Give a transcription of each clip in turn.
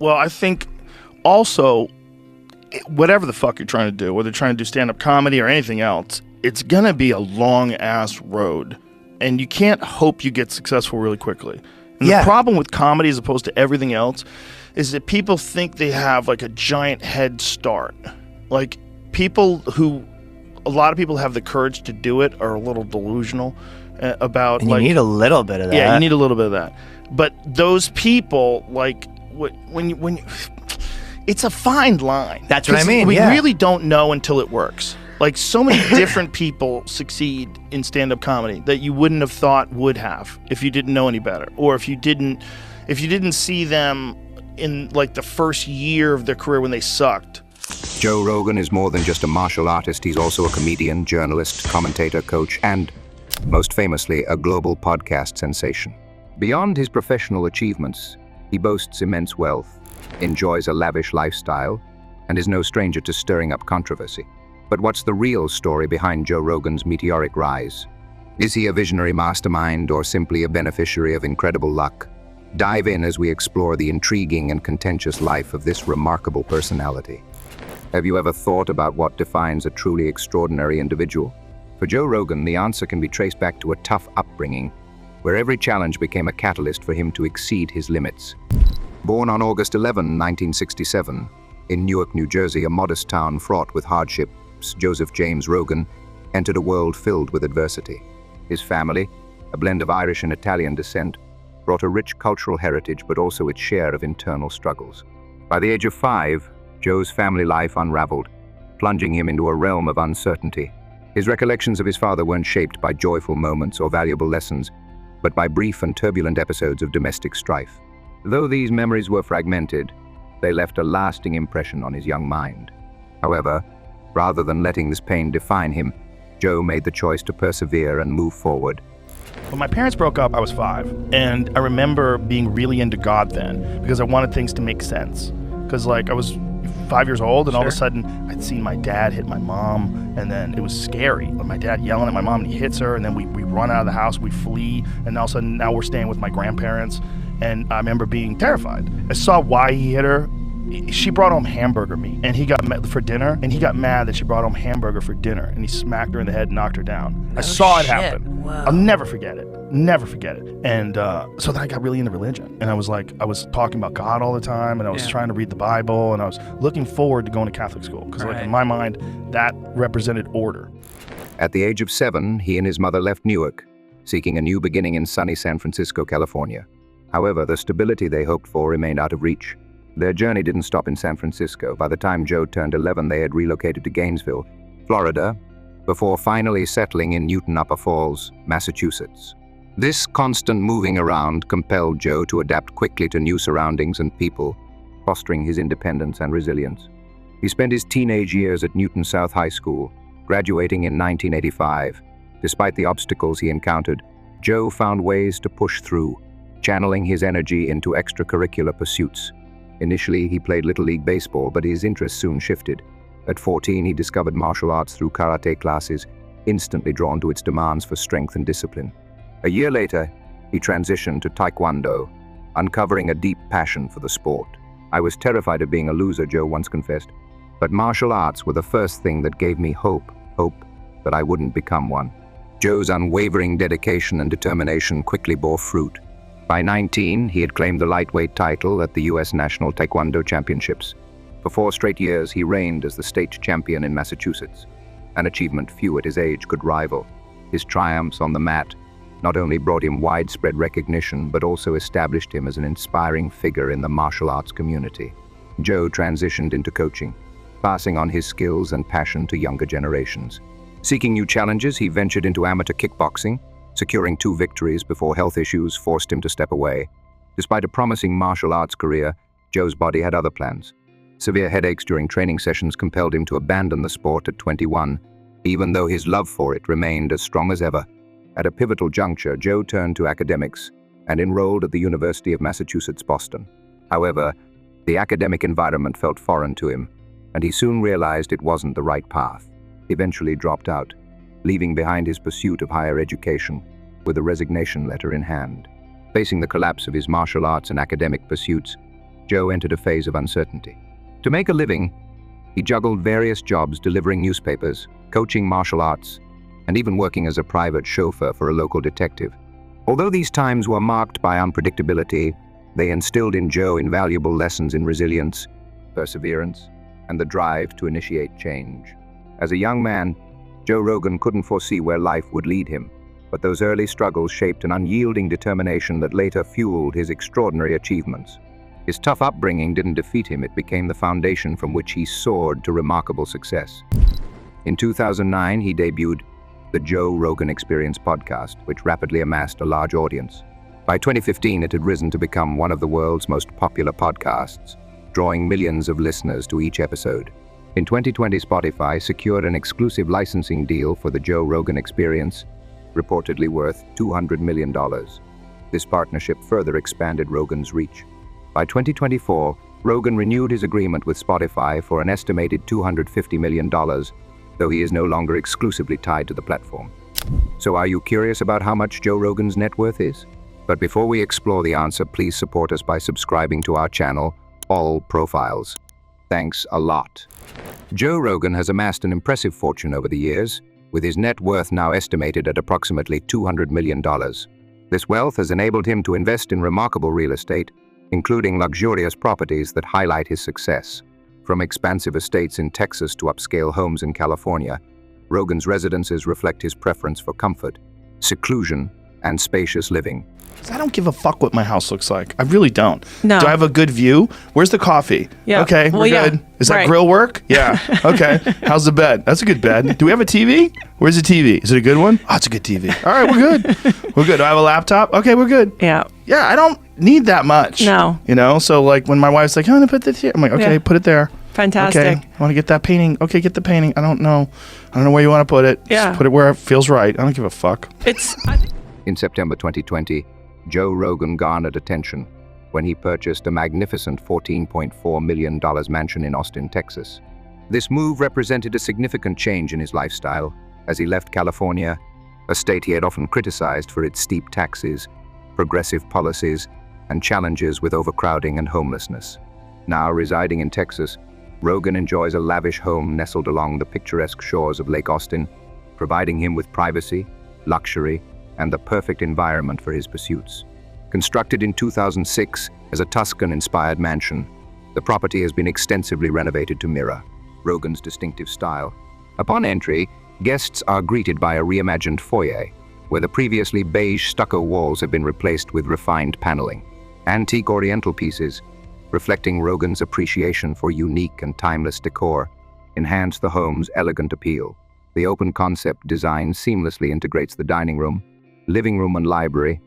Well, I think also, whatever the fuck you're trying to do, whether you're trying to do stand-up comedy or anything else, it's gonna be a long-ass road. And you can't hope you get successful really quickly. And the problem with comedy as opposed to everything else is that people think they have like a giant head start. Like a lot of people have the courage to do it are a little delusional about and you need a little bit of that. Yeah, you need a little bit of that. But those people, like, when it's a fine line. That's what I mean. We really don't know until it works. Like, so many different people succeed in stand-up comedy that you wouldn't have thought would have if you didn't know any better, or if you didn't see them in like the first year of their career when they sucked. Joe Rogan is more than just a martial artist. He's also a comedian, journalist, commentator, coach, and, most famously, a global podcast sensation. Beyond his professional achievements, he boasts immense wealth, enjoys a lavish lifestyle, and is no stranger to stirring up controversy. But what's the real story behind Joe Rogan's meteoric rise? Is he a visionary mastermind or simply a beneficiary of incredible luck? Dive in as we explore the intriguing and contentious life of this remarkable personality. Have you ever thought about what defines a truly extraordinary individual? For Joe Rogan, the answer can be traced back to a tough upbringing, where every challenge became a catalyst for him to exceed his limits. Born on August 11, 1967, in Newark, New Jersey, a modest town fraught with hardship, Joseph James Rogan entered a world filled with adversity. His family, a blend of Irish and Italian descent, brought a rich cultural heritage but also its share of internal struggles. By the age of 5, Joe's family life unraveled, plunging him into a realm of uncertainty. His recollections of his father weren't shaped by joyful moments or valuable lessons, but by brief and turbulent episodes of domestic strife. Though these memories were fragmented, they left a lasting impression on his young mind. However, rather than letting this pain define him, Joe made the choice to persevere and move forward. When my parents broke up, I was 5. And I remember being really into God then because I wanted things to make sense. Because, like, I was 5 years old, and all of a sudden, I'd seen my dad hit my mom, and then it was scary. My dad yelling at my mom, and he hits her, and then we run out of the house, we flee, and all of a sudden, now we're staying with my grandparents. And I remember being terrified. I saw why he hit her. She brought home hamburger meat, and he got mad for dinner, and he got mad that she brought home hamburger for dinner, and he smacked her in the head and knocked her down. I saw it happen. Wow. I'll never forget it. Never forget it. And so then I got really into religion, and I was talking about God all the time, and I was trying to read the Bible, and I was looking forward to going to Catholic school, because in my mind, that represented order. At the age of 7, he and his mother left Newark, seeking a new beginning in sunny San Francisco, California. However, the stability they hoped for remained out of reach. Their journey didn't stop in San Francisco. By the time Joe turned 11, they had relocated to Gainesville, Florida, before finally settling in Newton Upper Falls, Massachusetts. This constant moving around compelled Joe to adapt quickly to new surroundings and people, fostering his independence and resilience. He spent his teenage years at Newton South High School, graduating in 1985. Despite the obstacles he encountered, Joe found ways to push through, channeling his energy into extracurricular pursuits. Initially, he played Little League Baseball, but his interest soon shifted. At 14, he discovered martial arts through karate classes, instantly drawn to its demands for strength and discipline. A year later, he transitioned to Taekwondo, uncovering a deep passion for the sport. "I was terrified of being a loser," Joe once confessed, "but martial arts were the first thing that gave me hope that I wouldn't become one." Joe's unwavering dedication and determination quickly bore fruit. By 19, he had claimed the lightweight title at the U.S. National Taekwondo Championships. For 4 straight years, he reigned as the state champion in Massachusetts, an achievement few at his age could rival. His triumphs on the mat not only brought him widespread recognition, but also established him as an inspiring figure in the martial arts community. Joe transitioned into coaching, passing on his skills and passion to younger generations. Seeking new challenges, he ventured into amateur kickboxing, securing 2 victories before health issues forced him to step away. Despite a promising martial arts career, Joe's body had other plans. Severe headaches during training sessions compelled him to abandon the sport at 21, even though his love for it remained as strong as ever. At a pivotal juncture, Joe turned to academics and enrolled at the University of Massachusetts, Boston. However, the academic environment felt foreign to him, and he soon realized it wasn't the right path. He eventually dropped out, leaving behind his pursuit of higher education with a resignation letter in hand. Facing the collapse of his martial arts and academic pursuits, Joe entered a phase of uncertainty. To make a living, he juggled various jobs delivering newspapers, coaching martial arts, and even working as a private chauffeur for a local detective. Although these times were marked by unpredictability, they instilled in Joe invaluable lessons in resilience, perseverance, and the drive to initiate change. As a young man, Joe Rogan couldn't foresee where life would lead him, but those early struggles shaped an unyielding determination that later fueled his extraordinary achievements. His tough upbringing didn't defeat him, it became the foundation from which he soared to remarkable success. In 2009, he debuted the Joe Rogan Experience podcast, which rapidly amassed a large audience. By 2015, it had risen to become one of the world's most popular podcasts, drawing millions of listeners to each episode. In 2020, Spotify secured an exclusive licensing deal for the Joe Rogan Experience, reportedly worth $200 million. This partnership further expanded Rogan's reach. By 2024, Rogan renewed his agreement with Spotify for an estimated $250 million, though he is no longer exclusively tied to the platform. So are you curious about how much Joe Rogan's net worth is? But before we explore the answer, please support us by subscribing to our channel, All Profiles. Thanks a lot. Joe Rogan has amassed an impressive fortune over the years, with his net worth now estimated at approximately $200 million. This wealth has enabled him to invest in remarkable real estate, including luxurious properties that highlight his success. From expansive estates in Texas to upscale homes in California, Rogan's residences reflect his preference for comfort, seclusion, and spacious living. I don't give a fuck what my house looks like. I really don't. No. Do I have a good view? Where's the coffee? Yeah. Okay, we're good. Is that Right. grill work? Yeah. Okay. How's the bed? That's a good bed. Do we have a TV? Where's the TV? Is it a good one? Oh, it's a good TV. All right, we're good. We're good. Do I have a laptop? Okay, we're good. Yeah. Yeah, I don't need that much. No. You know, so like when my wife's like, I'm going to put this here. I'm like, okay, Yeah. put it there. Fantastic. Okay, I want to get that painting. Okay, get the painting. I don't know where you want to put it. Yeah. Just put it where it feels right. I don't give a fuck. In September 2020, Joe Rogan garnered attention when he purchased a magnificent $14.4 million mansion in Austin, Texas. This move represented a significant change in his lifestyle as he left California, a state he had often criticized for its steep taxes, progressive policies, and challenges with overcrowding and homelessness. Now residing in Texas, Rogan enjoys a lavish home nestled along the picturesque shores of Lake Austin, providing him with privacy, luxury, and the perfect environment for his pursuits. Constructed in 2006 as a Tuscan-inspired mansion, the property has been extensively renovated to mirror Rogan's distinctive style. Upon entry, guests are greeted by a reimagined foyer, where the previously beige stucco walls have been replaced with refined paneling. Antique oriental pieces, reflecting Rogan's appreciation for unique and timeless decor, enhance the home's elegant appeal. The open concept design seamlessly integrates the dining room, living room, and library,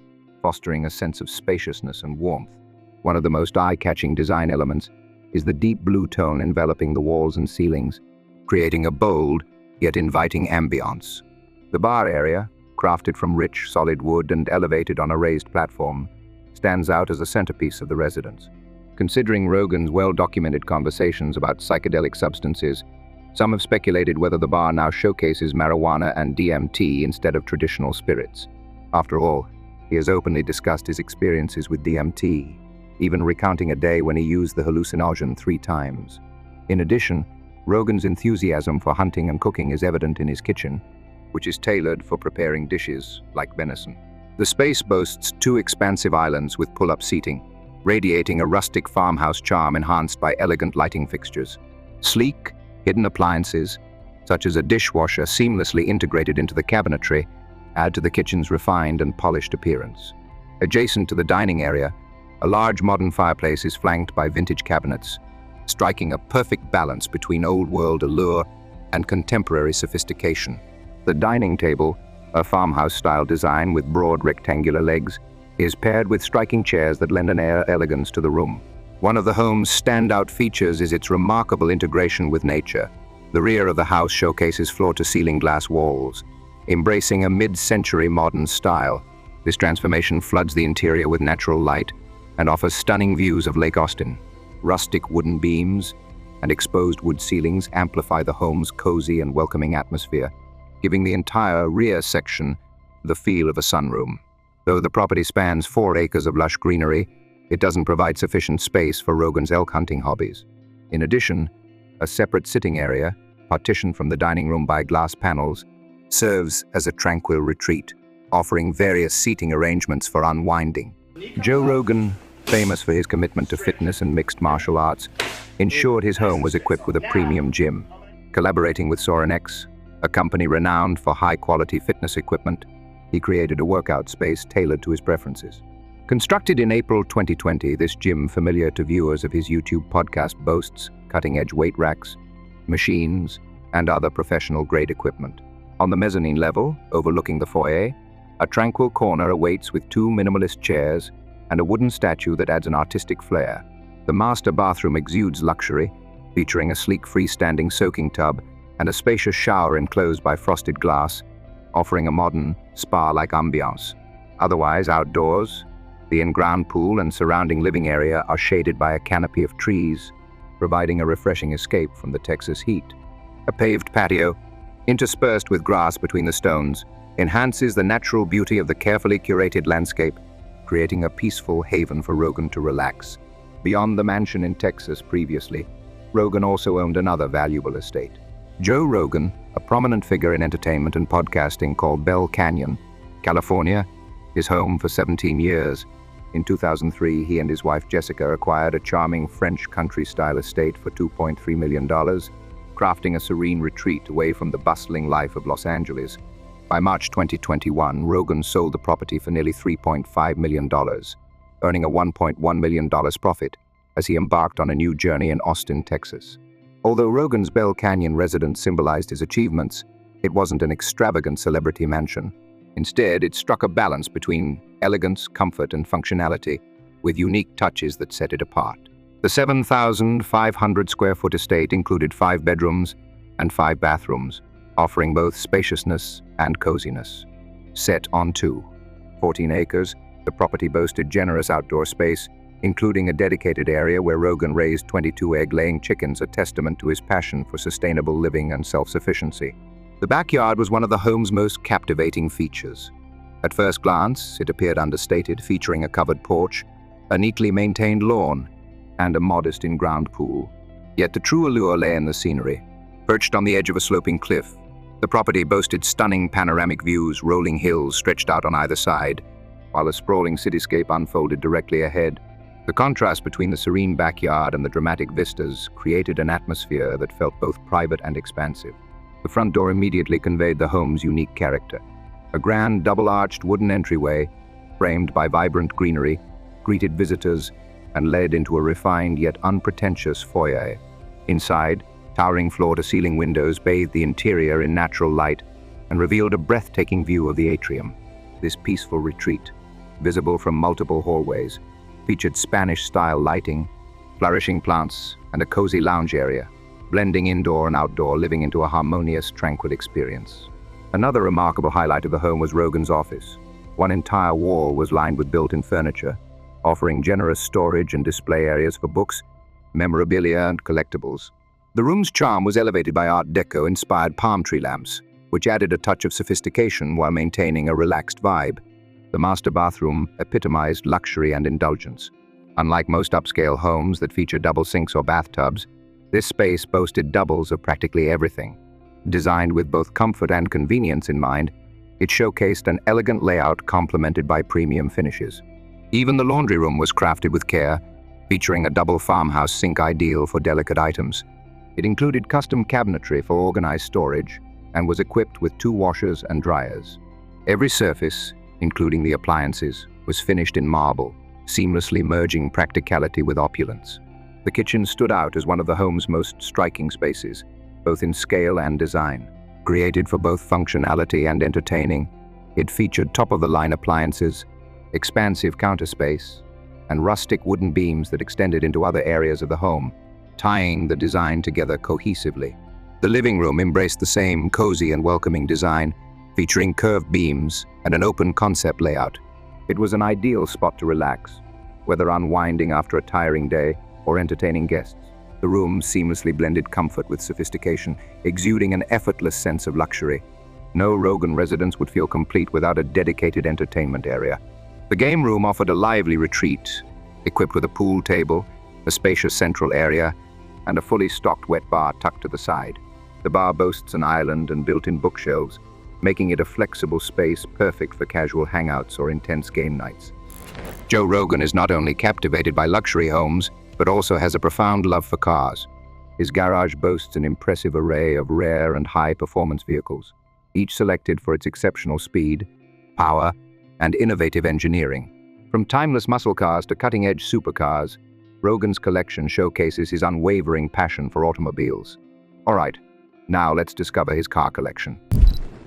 fostering a sense of spaciousness and warmth. One of the most eye-catching design elements is the deep blue tone enveloping the walls and ceilings, creating a bold yet inviting ambiance. The bar area, crafted from rich, solid wood and elevated on a raised platform, stands out as a centerpiece of the residence. Considering Rogan's well-documented conversations about psychedelic substances, some have speculated whether the bar now showcases marijuana and DMT instead of traditional spirits. After all, he has openly discussed his experiences with DMT, even recounting a day when he used the hallucinogen 3 times. In addition, Rogan's enthusiasm for hunting and cooking is evident in his kitchen, which is tailored for preparing dishes like venison. The space boasts 2 expansive islands with pull-up seating, radiating a rustic farmhouse charm enhanced by elegant lighting fixtures. Sleek, hidden appliances, such as a dishwasher seamlessly integrated into the cabinetry, add to the kitchen's refined and polished appearance. Adjacent to the dining area, a large modern fireplace is flanked by vintage cabinets, striking a perfect balance between old-world allure and contemporary sophistication. The dining table, a farmhouse-style design with broad rectangular legs, is paired with striking chairs that lend an air of elegance to the room. One of the home's standout features is its remarkable integration with nature. The rear of the house showcases floor-to-ceiling glass walls, embracing a mid-century modern style. This transformation floods the interior with natural light and offers stunning views of Lake Austin. Rustic wooden beams and exposed wood ceilings amplify the home's cozy and welcoming atmosphere, giving the entire rear section the feel of a sunroom. Though the property spans 4 acres of lush greenery, It doesn't provide sufficient space for Rogan's elk hunting hobbies. In addition, a separate sitting area, partitioned from the dining room by glass panels, serves as a tranquil retreat, offering various seating arrangements for unwinding. Joe Rogan, famous for his commitment to fitness and mixed martial arts, ensured his home was equipped with a premium gym. Collaborating with Sorenex, a company renowned for high-quality fitness equipment, he created a workout space tailored to his preferences. Constructed in April 2020, this gym, familiar to viewers of his YouTube podcast, boasts cutting-edge weight racks, machines, and other professional-grade equipment. On the mezzanine level, overlooking the foyer, a tranquil corner awaits with 2 minimalist chairs and a wooden statue that adds an artistic flair. The master bathroom exudes luxury, featuring a sleek freestanding soaking tub and a spacious shower enclosed by frosted glass, offering a modern, spa-like ambiance. Otherwise, outdoors, the in-ground pool and surrounding living area are shaded by a canopy of trees, providing a refreshing escape from the Texas heat. A paved patio, interspersed with grass between the stones, enhances the natural beauty of the carefully curated landscape, creating a peaceful haven for Rogan to relax. Beyond the mansion in Texas previously, Rogan also owned another valuable estate. Joe Rogan, a prominent figure in entertainment and podcasting, called Bell Canyon, California, his home for 17 years. In 2003, he and his wife Jessica acquired a charming French country-style estate for $2.3 million, crafting a serene retreat away from the bustling life of Los Angeles. By March 2021, Rogan sold the property for nearly $3.5 million, earning a $1.1 million profit as he embarked on a new journey in Austin, Texas. Although Rogan's Bell Canyon residence symbolized his achievements, it wasn't an extravagant celebrity mansion. Instead, it struck a balance between elegance, comfort, and functionality, with unique touches that set it apart. The 7,500 square foot estate included 5 bedrooms and 5 bathrooms, offering both spaciousness and coziness. Set on 14 acres, the property boasted generous outdoor space, including a dedicated area where Rogan raised 22 egg-laying chickens, a testament to his passion for sustainable living and self-sufficiency. The backyard was one of the home's most captivating features. At first glance, it appeared understated, featuring a covered porch, a neatly maintained lawn, and a modest in-ground pool. Yet the true allure lay in the scenery. Perched on the edge of a sloping cliff, the property boasted stunning panoramic views, rolling hills stretched out on either side, while a sprawling cityscape unfolded directly ahead. The contrast between the serene backyard and the dramatic vistas created an atmosphere that felt both private and expansive. The front door immediately conveyed the home's unique character. A grand double-arched wooden entryway, framed by vibrant greenery, greeted visitors and led into a refined yet unpretentious foyer. Inside, towering floor-to-ceiling windows bathed the interior in natural light and revealed a breathtaking view of the atrium. This peaceful retreat, visible from multiple hallways, featured Spanish-style lighting, flourishing plants, and a cozy lounge area, blending indoor and outdoor living into a harmonious, tranquil experience. Another remarkable highlight of the home was Rogan's office. One entire wall was lined with built-in furniture, offering generous storage and display areas for books, memorabilia, and collectibles. The room's charm was elevated by Art Deco-inspired palm tree lamps, which added a touch of sophistication while maintaining a relaxed vibe. The master bathroom epitomized luxury and indulgence. Unlike most upscale homes that feature double sinks or bathtubs, this space boasted doubles of practically everything. Designed with both comfort and convenience in mind, it showcased an elegant layout complemented by premium finishes. Even the laundry room was crafted with care, featuring a double farmhouse sink ideal for delicate items. It included custom cabinetry for organized storage and was equipped with 2 washers and dryers. Every surface, including the appliances, was finished in marble, seamlessly merging practicality with opulence. The kitchen stood out as one of the home's most striking spaces, both in scale and design. Created for both functionality and entertaining, it featured top-of-the-line appliances, expansive counter space, and rustic wooden beams that extended into other areas of the home, tying the design together cohesively. The living room embraced the same cozy and welcoming design, featuring curved beams and an open concept layout. It was an ideal spot to relax, whether unwinding after a tiring day or entertaining guests. The room seamlessly blended comfort with sophistication, exuding an effortless sense of luxury. No Rogan residence would feel complete without a dedicated entertainment area. The game room offered a lively retreat, equipped with a pool table, a spacious central area, and a fully stocked wet bar tucked to the side. The bar boasts an island and built-in bookshelves, making it a flexible space perfect for casual hangouts or intense game nights. Joe Rogan is not only captivated by luxury homes, but also has a profound love for cars. His garage boasts an impressive array of rare and high-performance vehicles, each selected for its exceptional speed, power, and innovative engineering. From timeless muscle cars to cutting-edge supercars, Rogan's collection showcases his unwavering passion for automobiles. All right, now let's discover his car collection.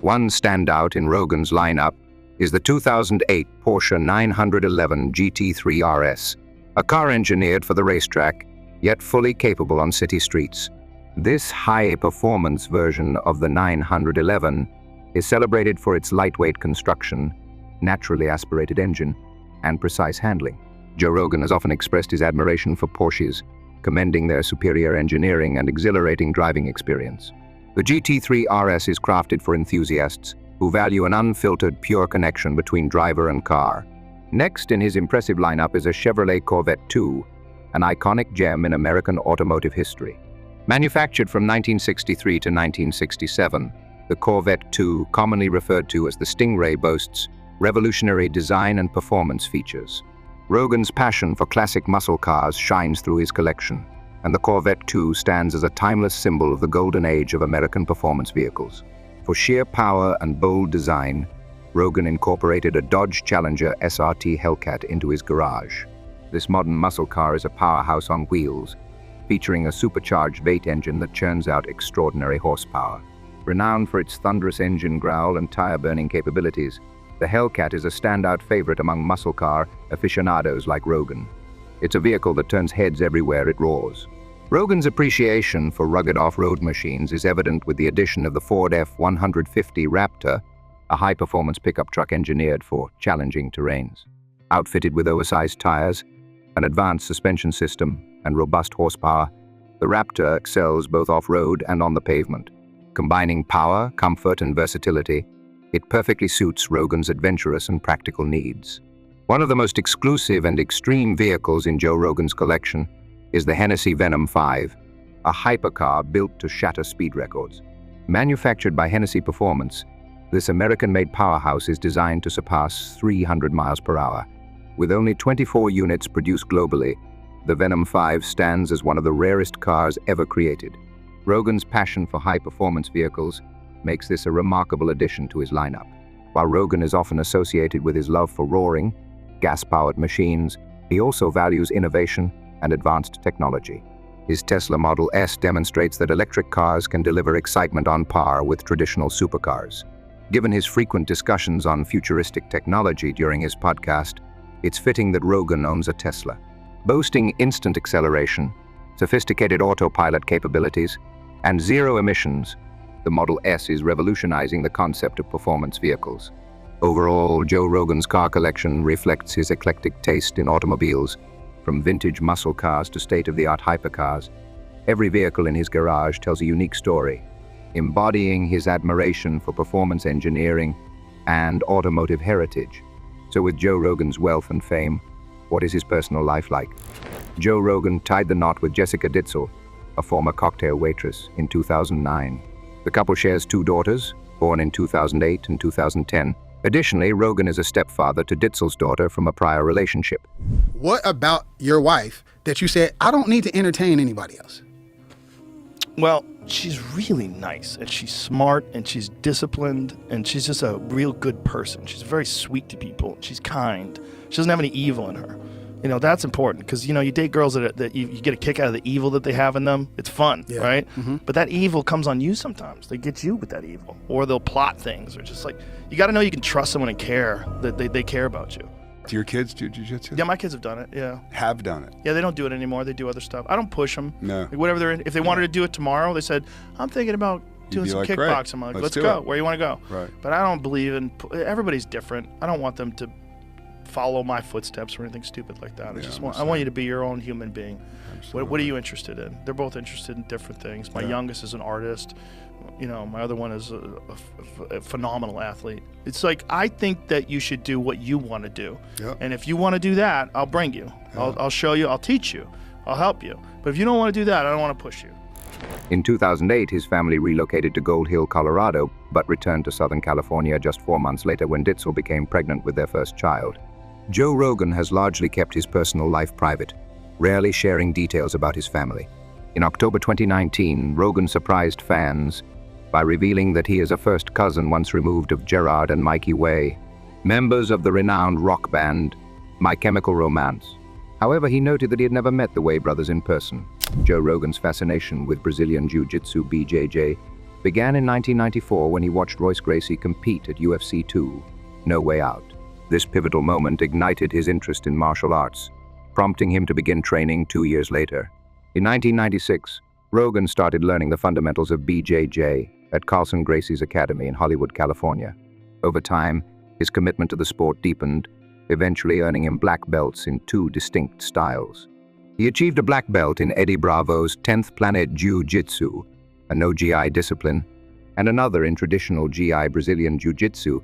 One standout in Rogan's lineup is the 2008 Porsche 911 GT3 RS, a car engineered for the racetrack, yet fully capable on city streets. This high-performance version of the 911 is celebrated for its lightweight construction, naturally aspirated engine, and precise handling. Joe Rogan has often expressed his admiration for Porsches, commending their superior engineering and exhilarating driving experience. The GT3 RS is crafted for enthusiasts who value an unfiltered, pure connection between driver and car. Next in his impressive lineup is a Chevrolet Corvette II, an iconic gem in American automotive history. Manufactured from 1963 to 1967, the Corvette II, commonly referred to as the Stingray, boasts revolutionary design and performance features. Rogan's passion for classic muscle cars shines through his collection, and the Corvette II stands as a timeless symbol of the golden age of American performance vehicles. For sheer power and bold design, Rogan incorporated a Dodge Challenger SRT Hellcat into his garage. This modern muscle car is a powerhouse on wheels, featuring a supercharged V8 engine that churns out extraordinary horsepower. Renowned for its thunderous engine growl and tire-burning capabilities, the Hellcat is a standout favorite among muscle car aficionados like Rogan. It's a vehicle that turns heads everywhere it roars. Rogan's appreciation for rugged off-road machines is evident with the addition of the Ford F-150 Raptor, a high-performance pickup truck engineered for challenging terrains. Outfitted with oversized tires, an advanced suspension system, and robust horsepower, the Raptor excels both off-road and on the pavement. Combining power, comfort, and versatility, it perfectly suits Rogan's adventurous and practical needs. One of the most exclusive and extreme vehicles in Joe Rogan's collection is the Hennessy Venom 5, a hypercar built to shatter speed records. Manufactured by Hennessy Performance, this American-made powerhouse is designed to surpass 300 miles per hour. With only 24 units produced globally, the Venom 5 stands as one of the rarest cars ever created. Rogan's passion for high-performance vehicles makes this a remarkable addition to his lineup. While Rogan is often associated with his love for roaring, gas-powered machines, he also values innovation and advanced technology. His Tesla Model S demonstrates that electric cars can deliver excitement on par with traditional supercars. Given his frequent discussions on futuristic technology during his podcast, it's fitting that Rogan owns a Tesla. Boasting instant acceleration, sophisticated autopilot capabilities, and zero emissions, the Model S is revolutionizing the concept of performance vehicles. Overall, Joe Rogan's car collection reflects his eclectic taste in automobiles. From vintage muscle cars to state-of-the-art hypercars, every vehicle in his garage tells a unique story, embodying his admiration for performance engineering and automotive heritage. So with Joe Rogan's wealth and fame, what is his personal life like? Joe Rogan tied the knot with Jessica Ditzel, a former cocktail waitress, in 2009. The couple shares 2 daughters, born in 2008 and 2010. Additionally, Rogan is a stepfather to Ditzel's daughter from a prior relationship. What about your wife that you said, I don't need to entertain anybody else? Well, she's really nice, and she's smart, and she's disciplined, and she's just a real good person. She's very sweet to people. She's kind. She doesn't have any evil in her. You know, that's important because, you know, you date girls that you get a kick out of the evil that they have in them. It's fun, right? Mm-hmm. But that evil comes on you sometimes. They get you with that evil. Or they'll plot things. Or just like, you got to know you can trust someone and care, that they care about you. Do your kids do jiu-jitsu? Yeah, my kids have done it, yeah. Have done it? Yeah, they don't do it anymore. They do other stuff. I don't push them. No. Like whatever they're in. If they wanted to do it tomorrow, they said, I'm thinking about doing some kickboxing. I'm like, let's go. Where you want to go? Right. But I don't believe in, everybody's different. I don't want them to follow my footsteps or anything stupid like that. Yeah, I want you to be your own human being. What Absolutely. are you interested in? They're both interested in different things. My youngest is an artist. You know, my other one is a phenomenal athlete. It's like, I think that you should do what you want to do. Yep. And if you want to do that, I'll bring you. I'll show you. I'll teach you. I'll help you. But if you don't want to do that, I don't want to push you. In 2008, his family relocated to Gold Hill, Colorado, but returned to Southern California just 4 months later when Ditzel became pregnant with their first child. Joe Rogan has largely kept his personal life private, rarely sharing details about his family. In October 2019, Rogan surprised fans by revealing that he is a first cousin once removed of Gerard and Mikey Way, members of the renowned rock band My Chemical Romance. However, he noted that he had never met the Way brothers in person. Joe Rogan's fascination with Brazilian Jiu-Jitsu (BJJ) began in 1994 when he watched Royce Gracie compete at UFC 2, No Way Out. This pivotal moment ignited his interest in martial arts, prompting him to begin training 2 years later. In 1996, Rogan started learning the fundamentals of BJJ at Carlson Gracie's Academy in Hollywood, California. Over time, his commitment to the sport deepened, eventually earning him black belts in 2 distinct styles. He achieved a black belt in Eddie Bravo's 10th Planet Jiu-Jitsu, a no-GI discipline, and another in traditional GI Brazilian Jiu-Jitsu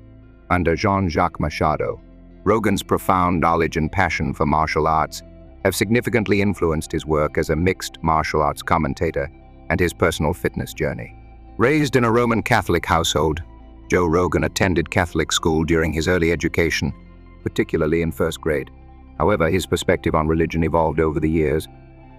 under Jean-Jacques Machado. Rogan's profound knowledge and passion for martial arts have significantly influenced his work as a mixed martial arts commentator and his personal fitness journey. Raised in a Roman Catholic household, Joe Rogan attended Catholic school during his early education, particularly in first grade. However, his perspective on religion evolved over the years,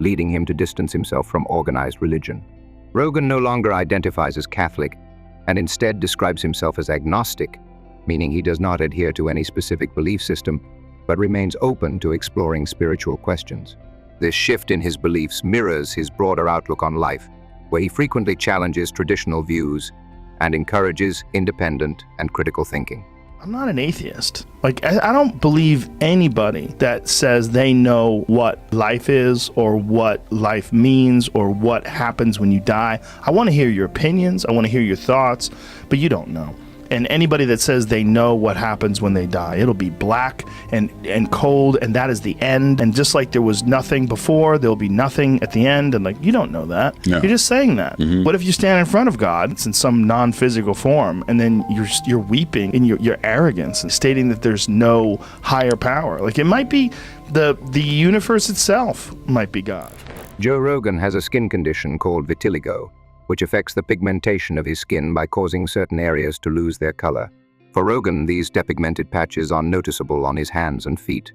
leading him to distance himself from organized religion. Rogan no longer identifies as Catholic and instead describes himself as agnostic, meaning he does not adhere to any specific belief system, but remains open to exploring spiritual questions. This shift in his beliefs mirrors his broader outlook on life, where he frequently challenges traditional views and encourages independent and critical thinking. I'm not an atheist. Like, I don't believe anybody that says they know what life is or what life means or what happens when you die. I want to hear your opinions. I want to hear your thoughts, but you don't know. And anybody that says they know what happens when they die, it'll be black and cold, and that is the end. And just like there was nothing before, there'll be nothing at the end. And like, you don't know that. No. You're just saying that. What if you stand in front of God, it's in some non-physical form, and then you're weeping in your arrogance and stating that there's no higher power? Like, it might be the universe itself might be God. Joe Rogan has a skin condition called vitiligo, which affects the pigmentation of his skin by causing certain areas to lose their color. For Rogan, these depigmented patches are noticeable on his hands and feet.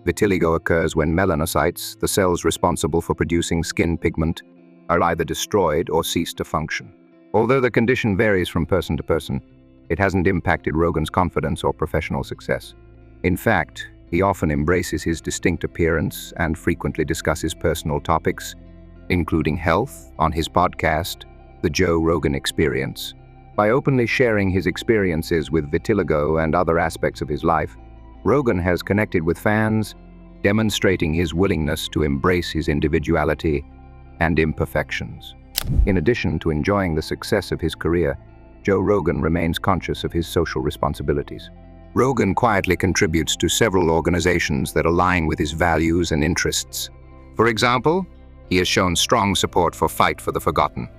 Vitiligo occurs when melanocytes, the cells responsible for producing skin pigment, are either destroyed or cease to function. Although the condition varies from person to person, it hasn't impacted Rogan's confidence or professional success. In fact, he often embraces his distinct appearance and frequently discusses personal topics, including health, on his podcast, The Joe Rogan Experience. By openly sharing his experiences with vitiligo and other aspects of his life, Rogan has connected with fans, demonstrating his willingness to embrace his individuality and imperfections. In addition to enjoying the success of his career, Joe Rogan remains conscious of his social responsibilities. Rogan quietly contributes to several organizations that align with his values and interests. For example, he has shown strong support for Fight for the Forgotten,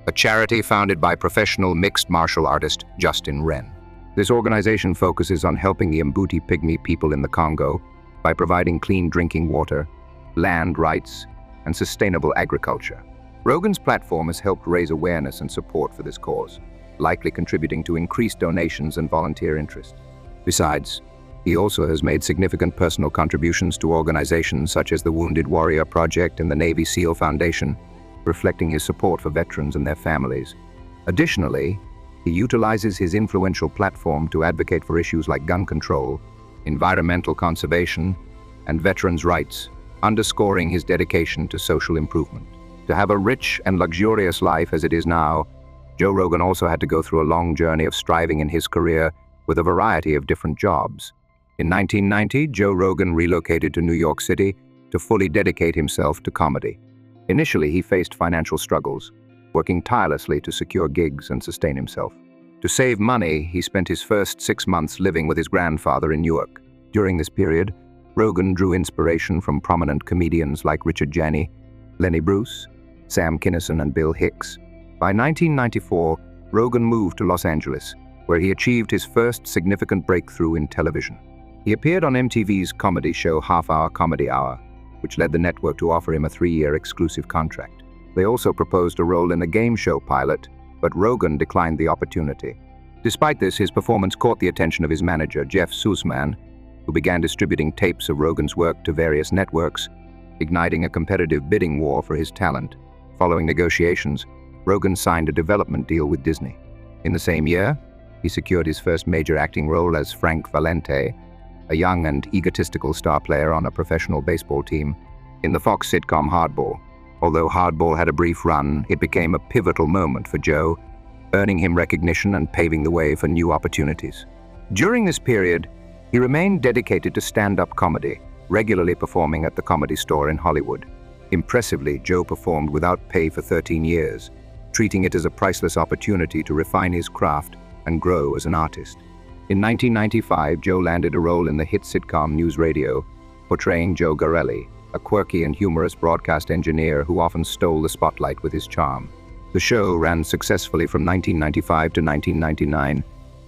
a charity founded by professional mixed martial artist Justin Wren. This organization focuses on helping the Mbuti Pygmy people in the Congo by providing clean drinking water, land rights, and sustainable agriculture. Rogan's platform has helped raise awareness and support for this cause, likely contributing to increased donations and volunteer interest. Besides, he also has made significant personal contributions to organizations such as the Wounded Warrior Project and the Navy SEAL Foundation, reflecting his support for veterans and their families. Additionally, he utilizes his influential platform to advocate for issues like gun control, environmental conservation, and veterans' rights, underscoring his dedication to social improvement. To have a rich and luxurious life as it is now, Joe Rogan also had to go through a long journey of striving in his career with a variety of different jobs. In 1990, Joe Rogan relocated to New York City to fully dedicate himself to comedy. Initially, he faced financial struggles, working tirelessly to secure gigs and sustain himself. To save money, he spent his first 6 months living with his grandfather in Newark, During this period, Rogan drew inspiration from prominent comedians like Richard Janney, Lenny Bruce, Sam Kinison, and Bill Hicks. By 1994, Rogan moved to Los Angeles, where he achieved his first significant breakthrough in television. He appeared on MTV's comedy show Half Hour Comedy Hour, which led the network to offer him a 3-year exclusive contract. They also proposed a role in a game show pilot, but Rogan declined the opportunity. Despite this, his performance caught the attention of his manager, Jeff Sussman, who began distributing tapes of Rogan's work to various networks, igniting a competitive bidding war for his talent. Following negotiations, Rogan signed a development deal with Disney. In the same year, he secured his first major acting role as Frank Valente, a young and egotistical star player on a professional baseball team, in the Fox sitcom Hardball. Although Hardball had a brief run, it became a pivotal moment for Joe, earning him recognition and paving the way for new opportunities. During this period, he remained dedicated to stand-up comedy, regularly performing at the Comedy Store in Hollywood. Impressively, Joe performed without pay for 13 years, treating it as a priceless opportunity to refine his craft and grow as an artist. In 1995, Joe landed a role in the hit sitcom News Radio, portraying Joe Garelli, a quirky and humorous broadcast engineer who often stole the spotlight with his charm. The show ran successfully from 1995 to 1999,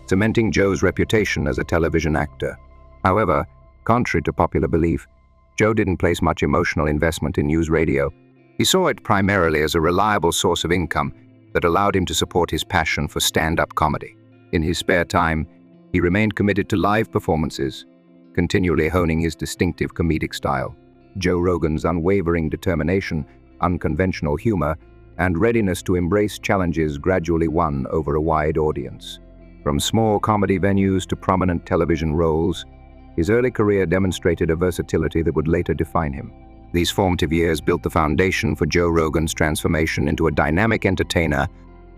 cementing Joe's reputation as a television actor. However, contrary to popular belief, Joe didn't place much emotional investment in News Radio. He saw it primarily as a reliable source of income that allowed him to support his passion for stand-up comedy. In his spare time, he remained committed to live performances, continually honing his distinctive comedic style. Joe Rogan's unwavering determination, unconventional humor, and readiness to embrace challenges gradually won over a wide audience. From small comedy venues to prominent television roles, his early career demonstrated a versatility that would later define him. These formative years built the foundation for Joe Rogan's transformation into a dynamic entertainer,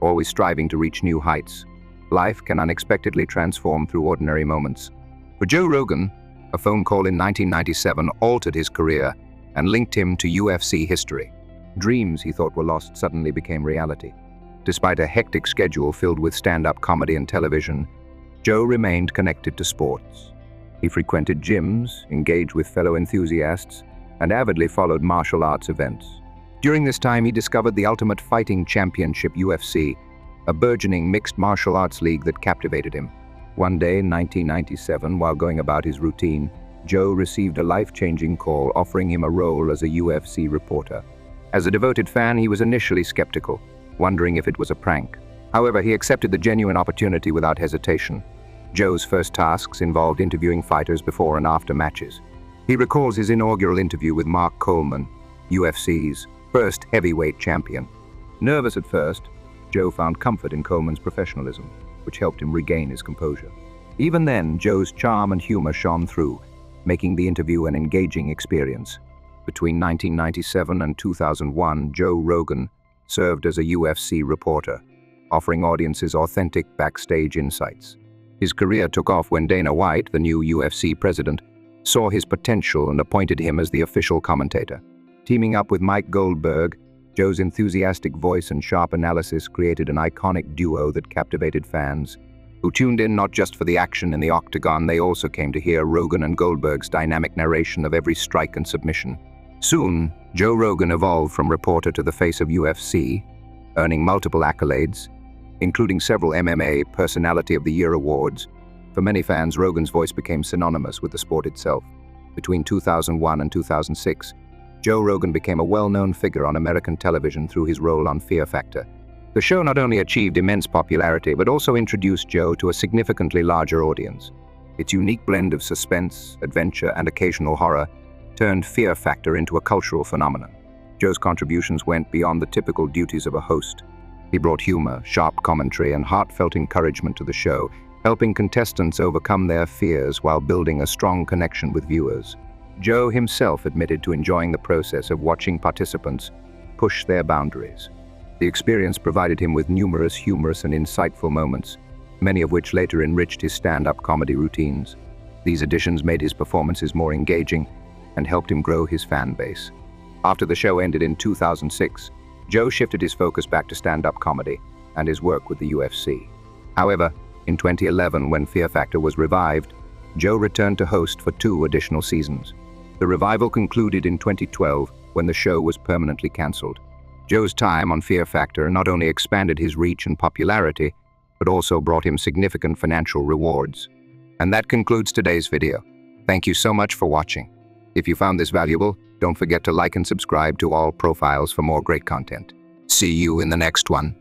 always striving to reach new heights. Life can unexpectedly transform through ordinary moments. For Joe Rogan, a phone call in 1997 altered his career and linked him to UFC history. Dreams he thought were lost suddenly became reality. Despite a hectic schedule filled with stand-up comedy and television, Joe remained connected to sports. He frequented gyms, engaged with fellow enthusiasts, and avidly followed martial arts events. During this time, he discovered the Ultimate Fighting Championship UFC, a burgeoning mixed martial arts league that captivated him. One day in 1997, while going about his routine, Joe received a life-changing call offering him a role as a UFC reporter. As a devoted fan, he was initially skeptical, wondering if it was a prank. However, he accepted the genuine opportunity without hesitation. Joe's first tasks involved interviewing fighters before and after matches. He recalls his inaugural interview with Mark Coleman, UFC's first heavyweight champion. Nervous at first, Joe found comfort in Coleman's professionalism, which helped him regain his composure. Even then, Joe's charm and humor shone through, making the interview an engaging experience. Between 1997 and 2001, Joe Rogan served as a UFC reporter, offering audiences authentic backstage insights. His career took off when Dana White, the new UFC president, saw his potential and appointed him as the official commentator. Teaming up with Mike Goldberg, Joe's enthusiastic voice and sharp analysis created an iconic duo that captivated fans, who tuned in not just for the action in the octagon. They also came to hear Rogan and Goldberg's dynamic narration of every strike and submission. Soon, Joe Rogan evolved from reporter to the face of UFC, earning multiple accolades, including several MMA Personality of the Year awards. For many fans, Rogan's voice became synonymous with the sport itself. Between 2001 and 2006, Joe Rogan became a well-known figure on American television through his role on Fear Factor. The show not only achieved immense popularity, but also introduced Joe to a significantly larger audience. Its unique blend of suspense, adventure, and occasional horror turned Fear Factor into a cultural phenomenon. Joe's contributions went beyond the typical duties of a host. He brought humor, sharp commentary, and heartfelt encouragement to the show, helping contestants overcome their fears while building a strong connection with viewers. Joe himself admitted to enjoying the process of watching participants push their boundaries. The experience provided him with numerous humorous and insightful moments, many of which later enriched his stand-up comedy routines. These additions made his performances more engaging and helped him grow his fan base. After the show ended in 2006, Joe shifted his focus back to stand-up comedy and his work with the UFC. However, in 2011, when Fear Factor was revived, Joe returned to host for 2 additional seasons. The revival concluded in 2012 when the show was permanently cancelled. Joe's time on Fear Factor not only expanded his reach and popularity, but also brought him significant financial rewards. And that concludes today's video. Thank you so much for watching. If you found this valuable, don't forget to like and subscribe to all profiles for more great content. See you in the next one.